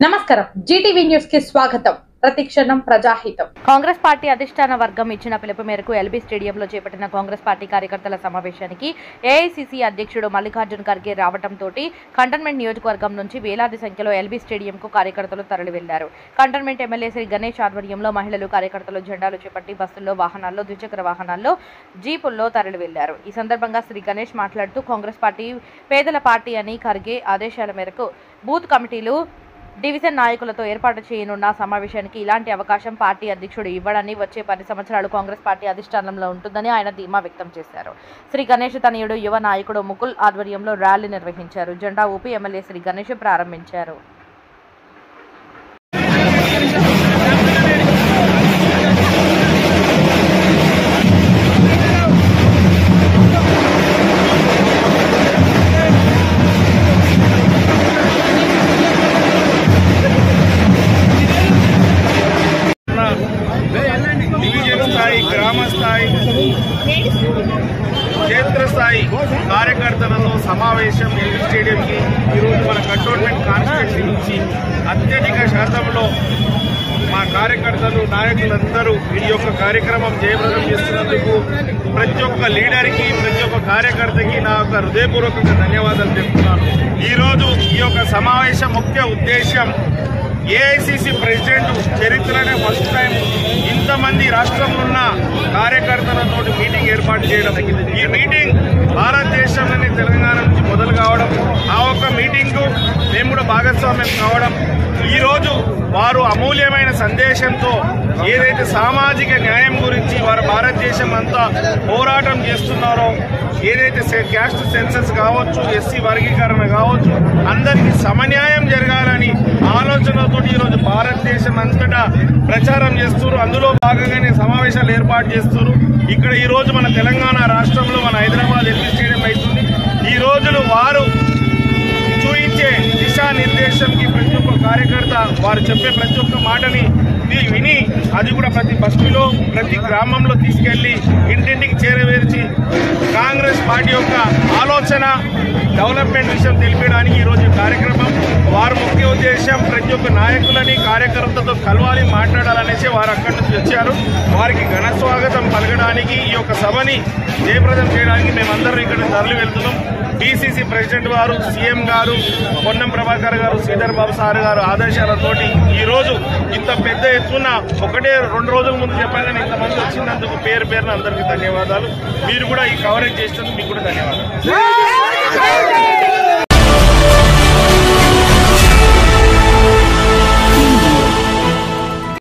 నమస్కారం Zee TV news కి స్వాగతం. ప్రతిక్షణం ప్రజాహితం. కాంగ్రెస్ పార్టీ అధిష్టాన వర్గం ఇచ్చిన పిలుపు మేరకు ఎల్బీ స్టేడియంలో చేపట్టిన కాంగ్రెస్ పార్టీ కార్యకర్తల సమావేశానికి ఏఐసీసీ అధ్యక్షుడు మల్లికార్జున్ ఖర్గే రావడంతో కంటోన్మెంట్ నియోజకవర్గం నుంచి వేలాది సంఖ్యలో ఎల్బీ స్టేడియంకు కార్యకర్తలు తరలి వెళ్లారు. కంటోన్మెంట్ ఎమ్మెల్యే శ్రీ గణేష్ ఆధ్వర్యంలో మహిళలు కార్యకర్తలు జెండాలు చేపట్టి బస్సుల్లో, వాహనాల్లో, ద్విచక్ర వాహనాల్లో, జీపుల్లో తరలి వెళ్లారు. ఈ సందర్భంగా శ్రీ గణేష్ మాట్లాడుతూ కాంగ్రెస్ పార్టీ పేదల పార్టీ అని ఖర్గే ఆదేశాల మేరకు బూత్ కమిటీలు, డివిజన్ నాయకులతో ఏర్పాటు చేయనున్న సమావేశానికి ఇలాంటి అవకాశం పార్టీ అధ్యక్షుడు ఇవ్వడని వచ్చే 10 సంవత్సరాలు కాంగ్రెస్ పార్టీ అధిష్టానంలో ఉంటుందని ఆయన ధీమా వ్యక్తం చేశారు. శ్రీ గణేష్ తనయుడు యువ నాయకుడు ముకుల్ ఆధ్వర్యంలో ర్యాలీ నిర్వహించారు. జెండా ఊపి ఎమ్మెల్యే శ్రీ గణేష్ ప్రారంభించారు. గ్రామ స్థాయి, క్షేత్ర స్థాయి కార్యకర్తలతో సమావేశం ఎల్బీ స్టేడియంకి ఈరోజు మన కంటోన్మెంట్ కాన్స్టిట్యూన్సీ నుంచి అత్యధిక శాతంలో మా కార్యకర్తలు, నాయకులందరూ ఈ యొక్క కార్యక్రమం జయప్రదం చేస్తున్నందుకు ప్రతి ఒక్క లీడర్కి, ప్రతి ఒక్క కార్యకర్తకి నా యొక్క హృదయపూర్వకంగా ధన్యవాదాలు చెప్తున్నాను. ఈరోజు ఈ యొక్క సమావేశం ముఖ్య ఉద్దేశం, ఏఐసీసీ ప్రెసిడెంట్ చరిత్రనే ఫస్ట్ టైం ఇంతమంది రాష్ట్రంలో ఉన్న కార్యకర్తలతో మీటింగ్ ఏర్పాటు చేయడం. ఈ మీటింగ్ భారతదేశంలోని తెలంగాణ నుంచి మొదలు కావడం, ఆ ఒక్క మీటింగ్కు మేము కూడా భాగస్వామ్యం కావడం, ఈరోజు వారు అమూల్యమైన సందేశంతో ఏదైతే సామాజిక న్యాయం గురించి వారు భారతదేశం అంతా పోరాటం చేస్తున్నారో, ఏదైతే క్యాస్ట్ సెన్సస్ కావచ్చు, ఎస్సీ వర్గీకరణ కావచ్చు, అందరికీ సమన్యాయం జరగాలని ఆలోచనతో ఈరోజు భారతదేశం అంతటా ప్రచారం చేస్తున్నారు. అందులో భాగంగానే సమావేశాలు ఏర్పాటు చేస్తున్నారు. ఇక్కడ ఈ రోజు మన తెలంగాణ రాష్ట్రంలో మన హైదరాబాద్ ఎల్బీ స్టేడియం అవుతుంది. ఈ రోజులు వారు చూయించే దిశానిర్దేశంకి ప్రతి ఒక్క కార్యకర్త వారు చెప్పే ప్రతి ఒక్క మాటని విని అది కూడా ప్రతి బస్సులో, ప్రతి గ్రామంలో తీసుకెళ్లి ఇంటింటికి చేరవేర్చి కాంగ్రెస్ పార్టీ యొక్క ఆలోచన, డెవలప్మెంట్ విషయం తెలిపడానికి ఈరోజు కార్యక్రమం. వారు ముఖ్య ఉద్దేశం ప్రతి ఒక్క నాయకులని, కార్యకర్తలతో కలవాలి, మాట్లాడాలనేసి వారు అక్కడి నుంచి వచ్చారు. వారికి ఘన స్వాగతం పలకడానికి, ఈ యొక్క సభని జయప్రదం చేయడానికి మేమందరం ఇక్కడ తరలి వెళ్తున్నాం. డీసీసీ ప్రెసిడెంట్ గారు, సీఎం గారు, పొన్నం ప్రభాకర్ గారు, శ్రీధర్ బాబు సార్ గారు ఆదేశాలతోటి ఈరోజు ఇంత పెద్ద ఎత్తున 1-2 రోజుల ముందు చెప్పాలని ఇంతమంది వచ్చినందుకు పేరున అందరికీ ధన్యవాదాలు. మీరు కూడా ఈ కవరేజ్ చేసినందుకు మీకు కూడా ధన్యవాదాలు.